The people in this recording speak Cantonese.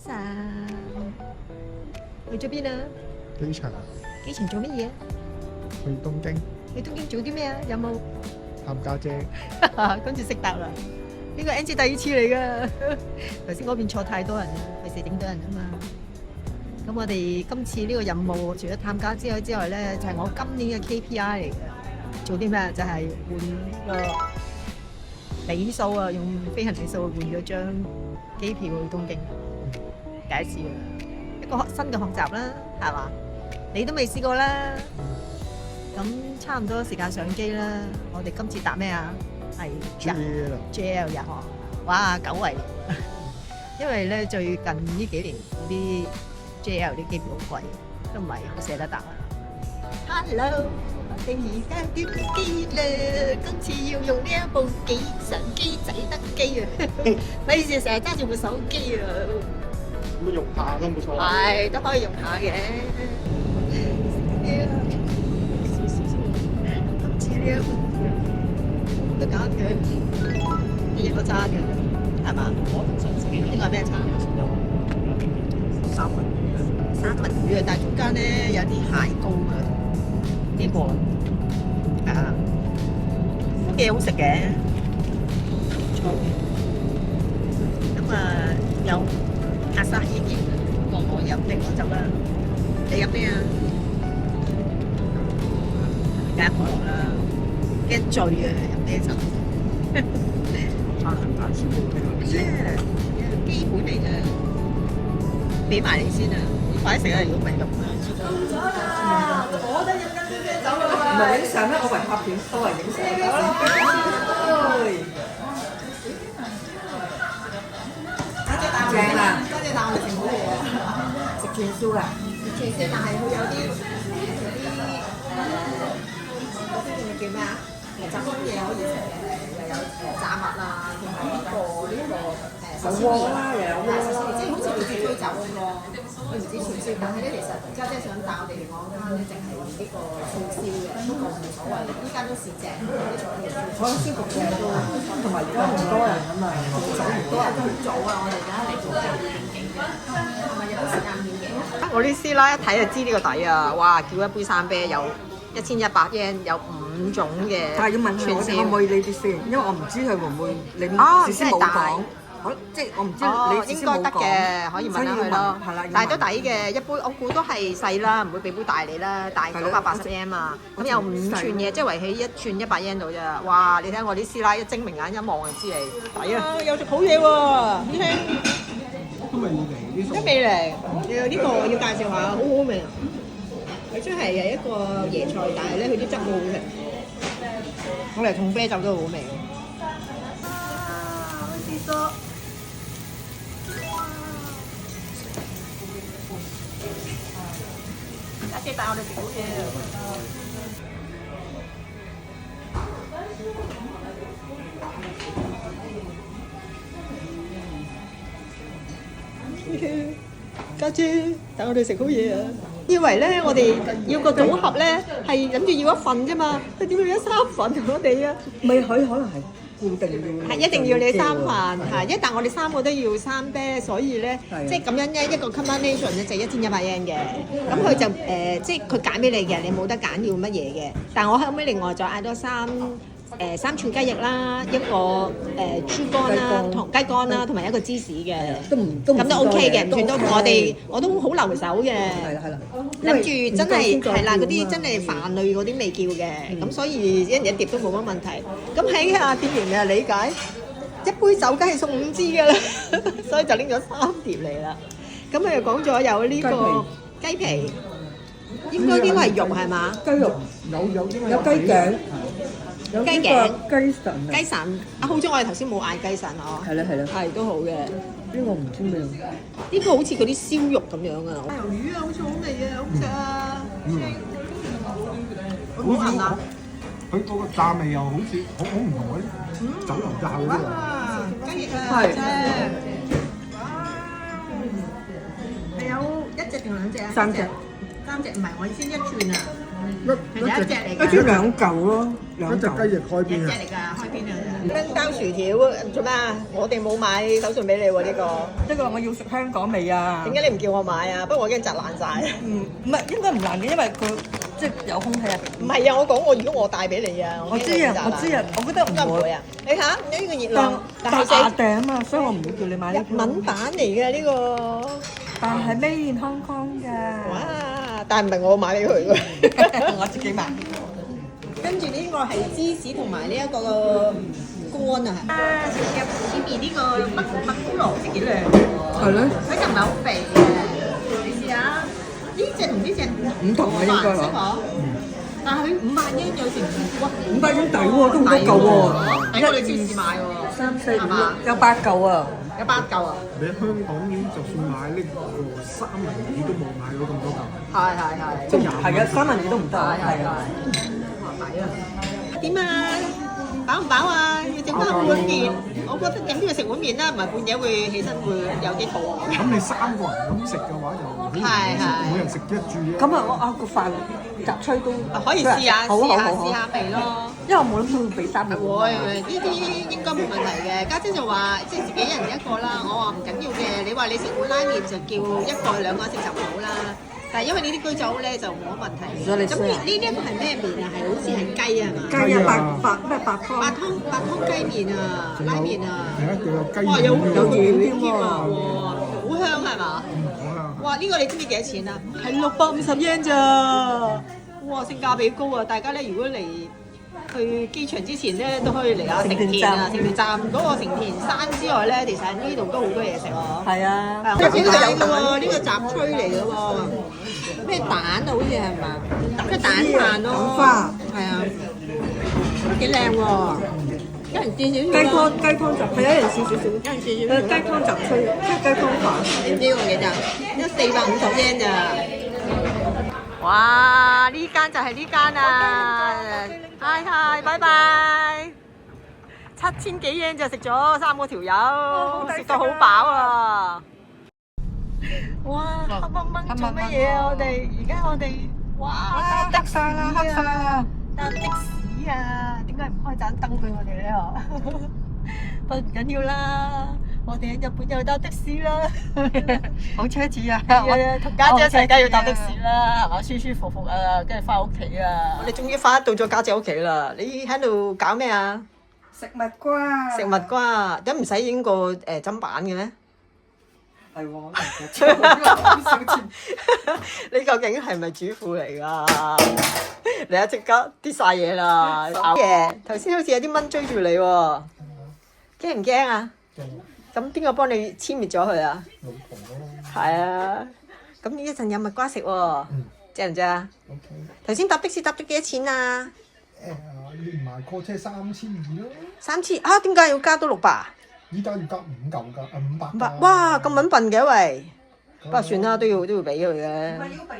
晨，去咗邊啊？機場機場做乜嘢啊？去東京去東京做啲咩啊？有冇？探家姐，跟住識答啦。呢個 Angie 第二次嚟㗎。頭先嗰邊坐太多人啦，費事整到人啊嘛。咁我哋今次呢個任務，除咗探家姐之外咧，就係我今年嘅 KPI 嚟嘅。做啲咩？就係換個里數啊，用飛行里數換咗張機票去東京。第一次啊，一個新嘅學習啦，係嘛？你都未試過啦。咁差唔多時間上機啦。我哋今次搭咩啊？係 JL 日航。哇，久違。因為咧最近呢幾年嗰啲 JL 啲機票好貴，都唔係好捨得搭啊。Hello，我哋而家登機啦，今次要用呢一部相機仔登機啊！費事成日揸住部手機啊！咁用下都冇錯。係都可以用下嘅。今次呢一部都揀嘅，呢個揸嘅係嘛？呢個係咩叉？三文魚啊，但係中間咧有啲蟹膏嘅呢個係啊，都幾好食嘅，唔錯嘅。咁啊有阿沙希嘅，我飲蘋果汁啦。你飲咩啊？梗係可樂啦，驚醉啊！飲啤酒。基本嚟嘅，俾埋你先啊！快啲食啊！如果唔係咁啊，我都飲緊啲啤酒啦。唔係影相咩？我為拍片，都係影相。正啊！多謝帶我哋食好嘢啊！食串燒㗎，食串燒，但係佢有啲嗰啲叫咩啊？雜風嘢可以食嘅，又有炸物啊，同埋呢個壽司啦，又有咩啦？即係好似類似推酒咁咯。我唔知串燒，但係咧其實家姐想帶我哋嚟講翻咧，淨係呢個串燒嘅，不過冇所謂。依家都市正，我燒焗正都，同埋而家唔多人啊嘛，早唔多人都好早啊！我哋而家嚟做嘅電競嘅，係咪有時間電競？我啲師奶一睇就知呢個底啊！哇，叫一杯生啤有1100 yen， 有5種嘅。但係要問佢我哋可唔可以呢啲先，因為我唔知佢會唔會你事先冇講。好，即係我唔知你應該得嘅，可以問下佢咯。係啦，但係都抵嘅，一杯我估都係細啦，唔會俾杯大你啦，大980 yen 啊。咁有5寸嘢，即係圍起一寸100 yen 度咋。哇！你睇我啲師奶一精明眼一望就知你抵啊！有食好嘢喎，你聽。都未嚟呢都未嚟，呢個要介紹下，好好味。佢真係一個椰菜，但係咧佢啲汁好好食。我嚟同啤酒都好味。好似咗。家姐帶我哋食好嘢。家姐帶我哋食好嘢啊！以為咧我哋要個組合咧係諗住要一份啫嘛，佢點解要3份我哋啊？未佢可能係固定要，係一定要你3份，係一但我哋3個都要3啤，所以咧即係咁樣咧一個 combination 咧就1100 yen 嘅，咁佢就即係佢揀俾你嘅，你冇得揀要乜嘢嘅。但係我後尾另外再嗌多3串雞翼啦，一個豬肝啦，同雞肝啦，同埋一個芝士嘅，咁都 OK 嘅，唔算多。我都好留手嘅，係啦，諗住真係係啦，嗰啲真係飯類嗰啲未叫嘅，咁所以一人一碟都冇乜問題。咁喺阿店員嘅理解，一杯酒梗係送5支㗎啦，所以就拎咗3碟嚟啦。咁佢又講咗有呢個雞皮，應該係肉係嘛？雞肉有雞頸。有雞頸、雞腎啊！好彩我哋頭先冇嗌雞腎哦。係啦，係都好嘅。呢個唔知咩？呢個好似嗰啲燒肉咁樣啊！魷魚啊，好似好味啊，好食啊！好聞啊！佢嗰個炸味又好似好唔同嗰啲酒樓炸嗰啲啊！雞翼啊，正！係有1隻定2隻啊？3隻，唔係我意思1串啊！係有一隻嚟一豬兩嚿咯，兩嗰隻嚿。雞翼開邊啊？嚟㗎，開邊啊？燈包薯條做咩啊？我哋冇買手信俾你喎呢個。呢個我要食香港味啊！點解你唔叫我買啊？不過我已經窒爛晒。唔係應該唔難嘅，因為佢即係有空氣啊。唔係啊！我講如果我帶俾你啊，我知啊，我知啊，我覺得應該唔會啊！你睇下呢個熱浪，但係牙訂啊嘛，所以我唔會叫你買呢個。日文版嚟嘅呢個。但係 Made in Hong Kong 㗎。哇！但係唔係我買俾佢㗎，我自己買。跟住呢個係芝士同埋呢一個乾啊！食入裏面呢個麥菇蘿蔔幾靚喎。係咧。佢就唔係好肥嘅，你試下。呢只同呢只唔同嘅應該話。但係佢500yen有成哇500yen抵喎，都好多嚿喎。喺我哋超市買喎。3、4、5有8嚿啊！有8嚿啊！你喺香港就算買呢個三文魚都冇買到咁多嚿。係。即係係嘅，三文魚都唔得。係啊。點啊？飽唔飽啊？要整翻碗麵，我覺得點都要食碗麵啦，唔係半夜會起身會有啲肚餓。咁你3個人咁食嘅話就好難係每人食一注啫。咁啊，我個飯雜炊都可以試下，好試下好試下味咯。因為我冇諗到會俾3個。會呢啲應該冇問題嘅。家姐就話即係自己一人一個啦，我話唔緊要嘅。你話你食碗拉麵就叫1個2個食就好啦。但係因為呢啲居酒屋咧就冇乜問題。咁呢一個係咩麵啊？係好似係雞啊嘛？雞啊，白湯。白湯雞麵啊，拉麵啊。係啊，佢有雞哇！有魚添添喎啊！好香係嘛？好香。哇！呢個你知唔知幾多錢啊？係650 yen 咋？哇！性價比高啊！大家咧如果嚟去機場之前咧，都可以嚟下成田啊！成田站嗰個成田山之外咧，其實喺呢度都好多嘢食喎。係啊。呢個有嘅喎，呢個雜炊嚟嘅喎。咩蛋啊？好似係嘛？咩蛋飯咯？蛋花。係啊，都幾靚喎。有人見少少雞湯就係有人試少少。有人試少少。雞湯雜炊，即係雞湯飯。你知我幾咋？一450 yen 咋？哇！呢間就係呢間啊！嗨，拜拜。7000幾 yen 就食咗3個條友，食到好飽啊！哇！黑掹掹做乜嘢啊？我哋哇搭的士啊！搭的士啊！點解唔開盞燈俾我哋咧？不過唔緊要啦，我哋喺日本又搭的士啦，好奢侈啊！同家姐一齊梗係要搭的士啦，係嘛？舒舒服服啊，跟住翻屋企啊！我哋終於翻到咗家姐屋企啦！你喺度搞咩啊？食蜜瓜。食蜜瓜，咁唔使影個砧板嘅咩？係喎，你究竟係咪主婦嚟㗎？你一即刻跌晒嘢啦！嘢頭先好似有啲蚊追住你喎，驚唔驚啊？咁邊個幫你殲滅咗佢啊？老婆咯。係啊，咁呢一陣有蜜瓜食喎，正唔正啊？頭先搭的士搭咗幾多錢啊？連埋 call 車3200咯。3000啊？點解要加多600？依家要加5嚿㗎，500。哇！咁撚笨嘅喂，不過算啦，都要俾佢嘅。